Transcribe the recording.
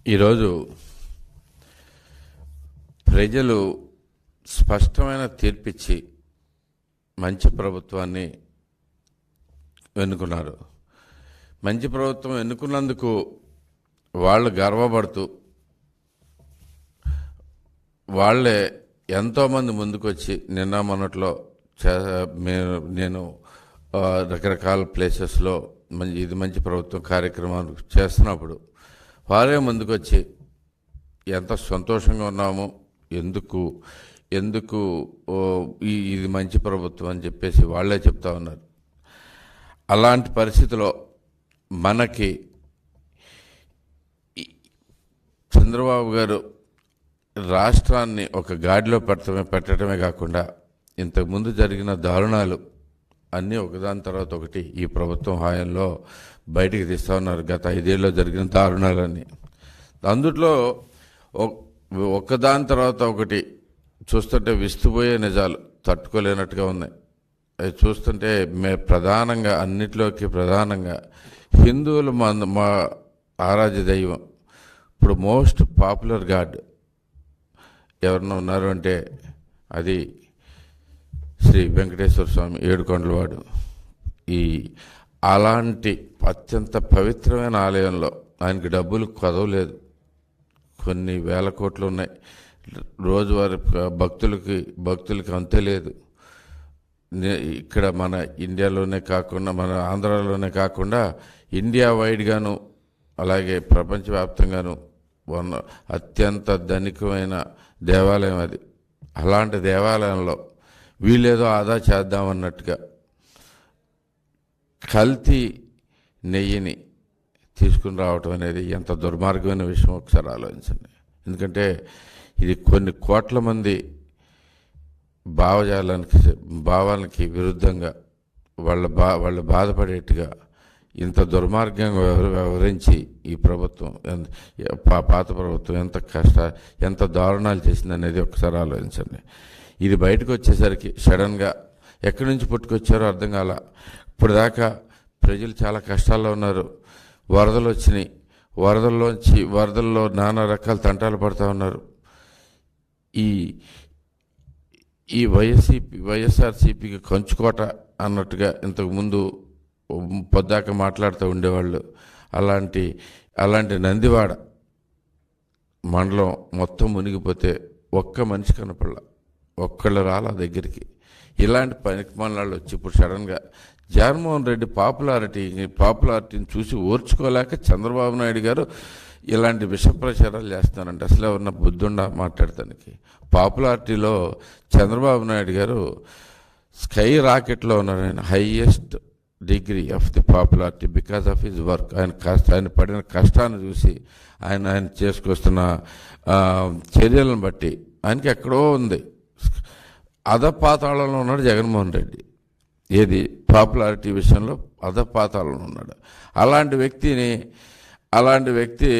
ఈరోజు ప్రజలు స్పష్టమైన తీర్పిచ్చి మంచి ప్రభుత్వాన్ని ఎన్నుకున్నారు. మంచి ప్రభుత్వం ఎన్నుకున్నందుకు వాళ్ళు గర్వపడుతూ వాళ్ళే ఎంతోమంది ముందుకొచ్చి నిన్న మొన్నట్లో నేను రకరకాల ప్లేసెస్లో ఇది మంచి ప్రభుత్వం కార్యక్రమాలు చేస్తున్నప్పుడు వారే ముందుకొచ్చి ఎంత సంతోషంగా ఉన్నామో, ఎందుకు ఇది మంచి ప్రభుత్వం అని చెప్పేసి వాళ్ళే చెప్తా ఉన్నారు. అలాంటి పరిస్థితిలో మనకి చంద్రబాబు గారు రాష్ట్రాన్ని ఒక గాడిలో పెట్టడమే కాకుండా ఇంతకుముందు జరిగిన దారుణాలు అన్నీ ఒకదాని తర్వాత ఒకటి ఈ ప్రభుత్వం హాయంలో బయటికి తీస్తూ ఉన్నారు. గత 5 ఏళ్ళలో జరిగిన దారుణాలన్నీ అందుట్లో ఒక్కదాని తర్వాత ఒకటి చూస్తుంటే విస్తుపోయే నిజాలు తట్టుకోలేనట్టుగా ఉన్నాయి. అవి చూస్తుంటే ప్రధానంగా అన్నిట్లోకి ప్రధానంగా హిందువులు మా ఆరాధ్య దైవం, ఇప్పుడు మోస్ట్ పాపులర్ గాడ్ ఎవరన్నా ఉన్నారు అంటే అది శ్రీ వెంకటేశ్వర స్వామి ఏడుకొండలవాడు. అలాంటి అత్యంత పవిత్రమైన ఆలయంలో ఆయనకి డబ్బులు కొదవలేదు. కొన్ని వేల కోట్లు ఉన్నాయి. రోజువారీ భక్తులకి అంతే లేదు. ఇక్కడ మన ఇండియాలోనే కాకుండా, మన ఆంధ్రాలోనే కాకుండా ఇండియా వైడ్గాను అలాగే ప్రపంచవ్యాప్తంగాను అత్యంత ధనికమైన దేవాలయం అది. అలాంటి దేవాలయంలో వీళ్ళేదో ఆదా చేద్దామన్నట్టుగా కల్తీ నెయ్యిని తీసుకుని రావటం అనేది ఎంత దుర్మార్గమైన విషయం ఒకసారి ఆలోచించండి. ఎందుకంటే ఇది కొన్ని కోట్ల మంది భావాలకి విరుద్ధంగా వాళ్ళు బాధపడేట్టుగా ఇంత దుర్మార్గంగా వ్యవహరించి ఈ ప్రభుత్వం, పాత ప్రభుత్వం ఎంత దారుణాలు చేసిందనేది ఒకసారి ఆలోచించండి. ఇది బయటకు వచ్చేసరికి సడన్గా ఎక్కడి నుంచి పుట్టుకొచ్చారో అర్థం కాల. ఇప్పటిదాకా ప్రజలు చాలా కష్టాల్లో ఉన్నారు. వరదలు వచ్చినాయి. వరదల్లో నానా రకాల తంటాలు పడుతూ ఉన్నారు. ఈ వైఎస్ఆర్సీపీకి కంచుకోట అన్నట్టుగా ఇంతకుముందు పొద్దాక మాట్లాడుతూ ఉండేవాళ్ళు. అలాంటి నందివాడ మండలం మొత్తం మునిగిపోతే ఒక్క మనిషి కనపడలా, ఒక్కళ్ళు రాలా దగ్గరికి. ఇలాంటి పనికిమాలినాళ్ళు వచ్చి ఇప్పుడు సడన్గా జగన్మోహన్ రెడ్డి పాపులారిటీని చూసి ఓర్చుకోలేక చంద్రబాబు నాయుడు గారు ఇలాంటి విష ప్రచారాలు చేస్తున్నారంటే అసలు ఎవరన్నా బుద్ధుండా మాట్లాడటానికి. పాపులారిటీలో చంద్రబాబు నాయుడు గారు స్కై రాకెట్లో ఉన్నారు. ఆయన highest degree of the popularity because of his work. ఆయన పడిన కష్టాన్ని చూసి ఆయన చేసుకొస్తున్న చర్యలను బట్టి ఆయనకి ఎక్కడో ఉంది. అధపాతాళంలో ఉన్నాడు జగన్మోహన్ రెడ్డి. ఏది పాపులారిటీ విషయంలో అధపాతాళంలో ఉన్నాడు. అలాంటి వ్యక్తి